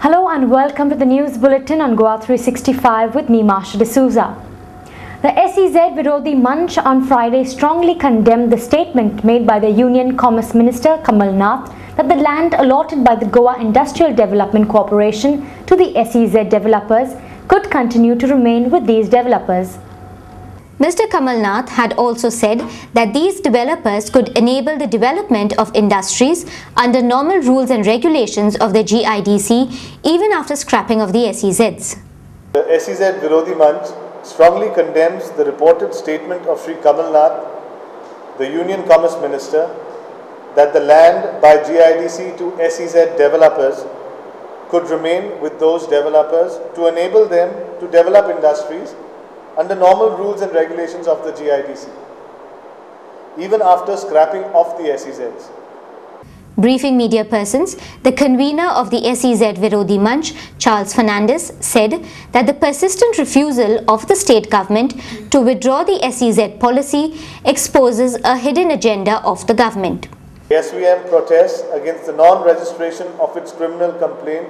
Hello and welcome to the news bulletin on Goa 365 with me, Marsha D'Souza. The SEZ Virodhi Manch on Friday strongly condemned the statement made by the Union Commerce Minister Kamal Nath that the land allotted by the Goa Industrial Development Corporation to the SEZ developers could continue to remain with these developers. Mr. Kamal Nath had also said that these developers could enable the development of industries under normal rules and regulations of the GIDC even after scrapping of the SEZs. The SEZ Virodhi Manch strongly condemns the reported statement of Sri Kamal Nath, the Union Commerce Minister, that the land by GIDC to SEZ developers could remain with those developers to enable them to develop industries under normal rules and regulations of the GIDC, even after scrapping off the SEZs. Briefing media persons, the convener of the SEZ Virodhi Manch, Charles Fernandez, said that the persistent refusal of the state government to withdraw the SEZ policy exposes a hidden agenda of the government. The SVM protests against the non-registration of its criminal complaint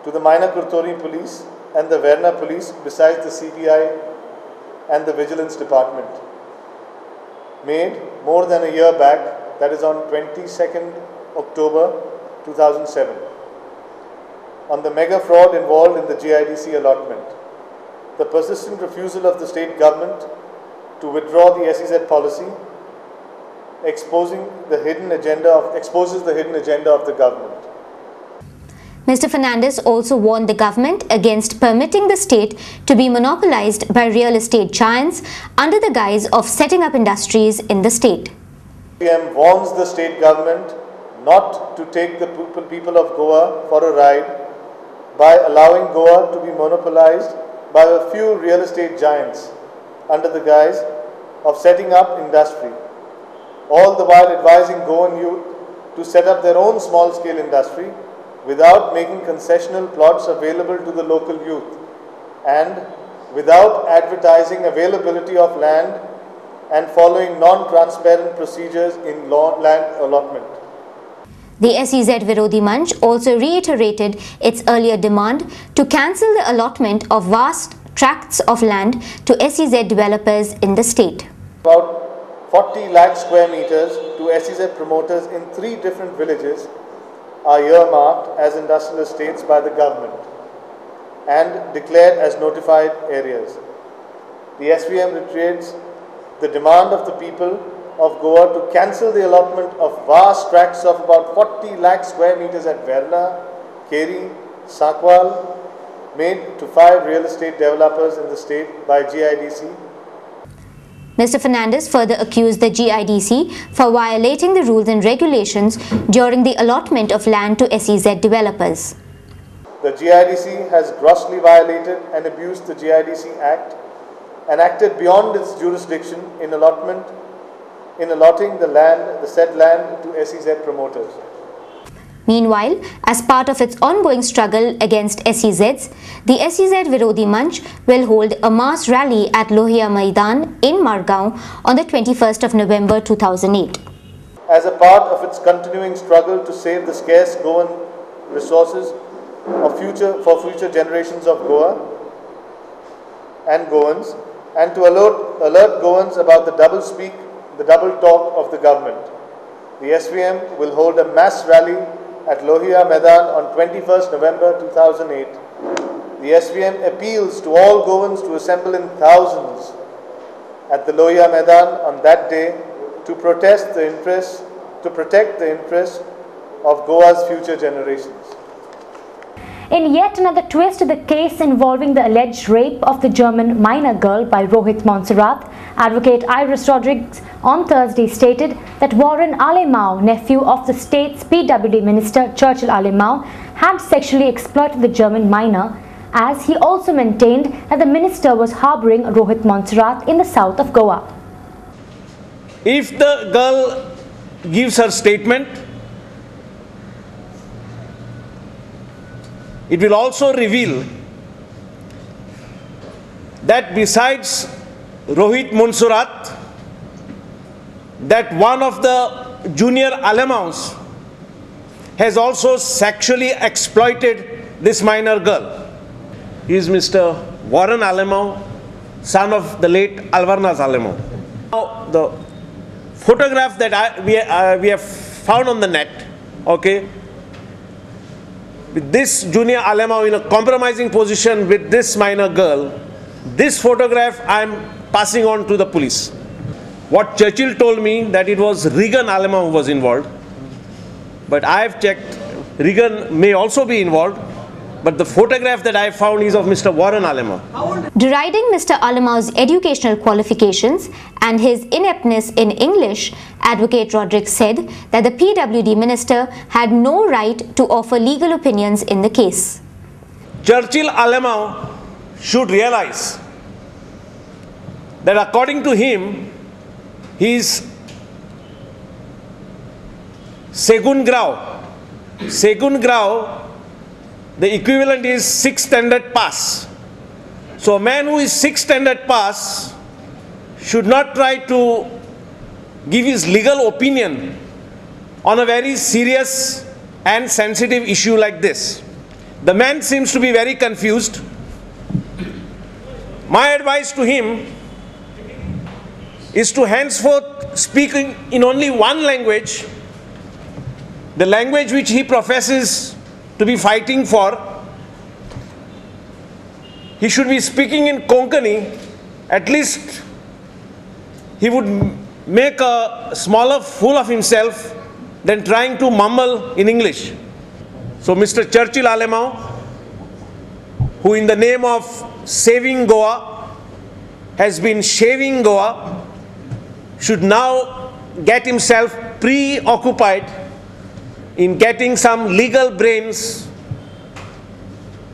to the Minor Kurtori Police and the Verna Police besides the CBI and the Vigilance Department, made more than a year back, that is on 22nd October 2007, on the mega fraud involved in the GIDC allotment. The persistent refusal of the state government to withdraw the SEZ policy exposes the hidden agenda of the government. Mr. Fernandez also warned the government against permitting the state to be monopolized by real estate giants under the guise of setting up industries in the state. PM warns the state government not to take the people of Goa for a ride by allowing Goa to be monopolized by a few real estate giants under the guise of setting up industry, all the while advising Goan youth to set up their own small-scale industry without making concessional plots available to the local youth and without advertising availability of land and following non-transparent procedures in land allotment. The SEZ Virodhi Manch also reiterated its earlier demand to cancel the allotment of vast tracts of land to SEZ developers in the state. About 40 lakh square meters to SEZ promoters in 3 different villages are earmarked as industrial estates by the government and declared as notified areas. The SVM reiterates the demand of the people of Goa to cancel the allotment of vast tracts of about 40 lakh square meters at Verna, Keri, Sakwal, made to 5 real estate developers in the state by GIDC. Mr. Fernandez further accused the GIDC for violating the rules and regulations during the allotment of land to SEZ developers. The GIDC has grossly violated and abused the GIDC Act and acted beyond its jurisdiction in allotting the said land to SEZ promoters. Meanwhile, as part of its ongoing struggle against SEZs, the SEZ Virodhi Manch will hold a mass rally at Lohia Maidan in Margao on the 21st of November 2008. As a part of its continuing struggle to save the scarce Goan resources for future generations of Goa and Goans, and to alert Goans about the double talk of the government, the SVM will hold a mass rally at Lohia Maidan on 21st November 2008. The SVM appeals to all Goans to assemble in thousands at the Lohia Maidan on that day to protect the interests of Goa's future generations. In yet another twist to the case involving the alleged rape of the German minor girl by Rohit Montserrat, Advocate Iris Rodriguez on Thursday stated that Warren Alemão, nephew of the state's PWD minister Churchill Alemão, had sexually exploited the German minor, as he also maintained that the minister was harboring Rohit Montserrat in the south of Goa. If the girl gives her statement, it will also reveal that besides Rohit Montserrat, that one of the junior Alemãos has also sexually exploited this minor girl. He is Mr. Warren Alamo, son of the late Alvarnaz Alamo. Now, the photograph that we have found on the net, okay, with this junior Alamo in a compromising position with this minor girl, this photograph I am passing on to the police. What Churchill told me that it was Regan Alamo who was involved, but I have checked, Regan may also be involved, but the photograph that I found is of Mr. Warren Alamo. Deriding Mr. Alamo's educational qualifications and his ineptness in English, Advocate Rodrigues said that the PWD minister had no right to offer legal opinions in the case. Churchill Alamo should realize that according to him, he is seg1 grau. Seg1 grau, the equivalent is 6th standard pass. So a man who is 6th standard pass should not try to give his legal opinion on a very serious and sensitive issue like this. The man seems to be very confused. My advice to him is to henceforth speak in only one language, the language which he professes to be fighting for. He should be speaking in Konkani. At least he would make a smaller fool of himself than trying to mumble in English. So Mr. Churchill Alamo, who in the name of saving Goa has been shaving Goa, should now get himself preoccupied in getting some legal brains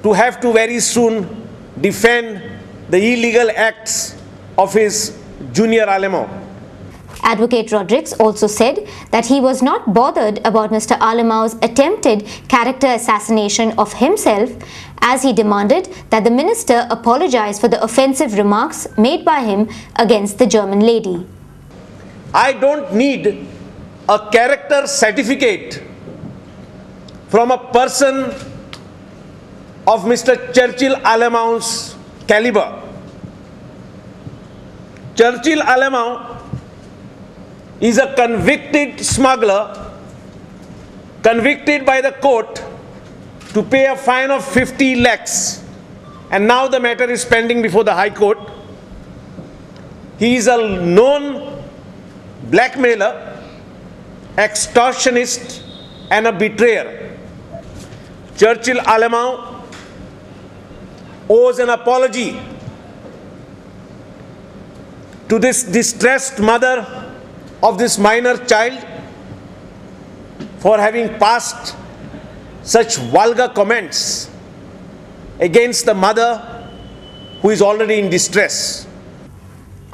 to have to very soon defend the illegal acts of his junior Alamo. Advocate Rodrigues also said that he was not bothered about Mr. Alamo's attempted character assassination of himself, as he demanded that the minister apologize for the offensive remarks made by him against the German lady. I don't need a character certificate from a person of Mr. Churchill Alamo's caliber. Churchill Alamo is a convicted smuggler, convicted by the court to pay a fine of 50 lakhs, and now the matter is pending before the High Court. He is a known blackmailer, extortionist, and a betrayer. Churchill Alamo owes an apology to this distressed mother of this minor child for having passed such vulgar comments against the mother who is already in distress.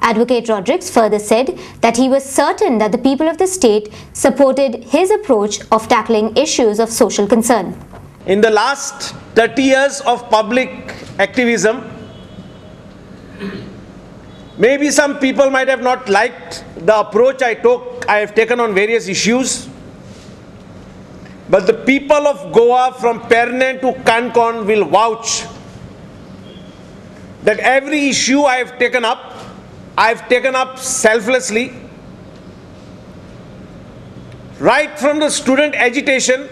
Advocate Rodrigues further said that he was certain that the people of the state supported his approach of tackling issues of social concern. In the last 30 years of public activism, maybe some people might have not liked the approach I have taken on various issues, but the people of Goa from Perne to Kankan will vouch that every issue I have taken up selflessly, right from the student agitation.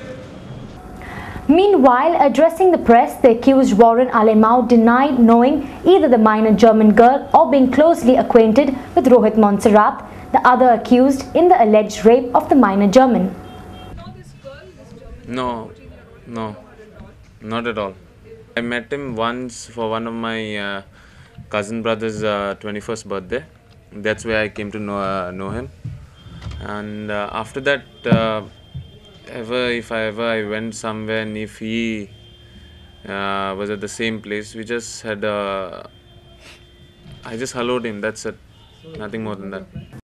Meanwhile, addressing the press, the accused Warren Alamo denied knowing either the minor German girl or being closely acquainted with Rohit Montserrat, the other accused in the alleged rape of the minor German. No, not at all. I met him once for one of my cousin brother's 21st birthday. That's where I came to know him. And after that, if I went somewhere and if he was at the same place, we just had I just helloed him, that's it, nothing more than that.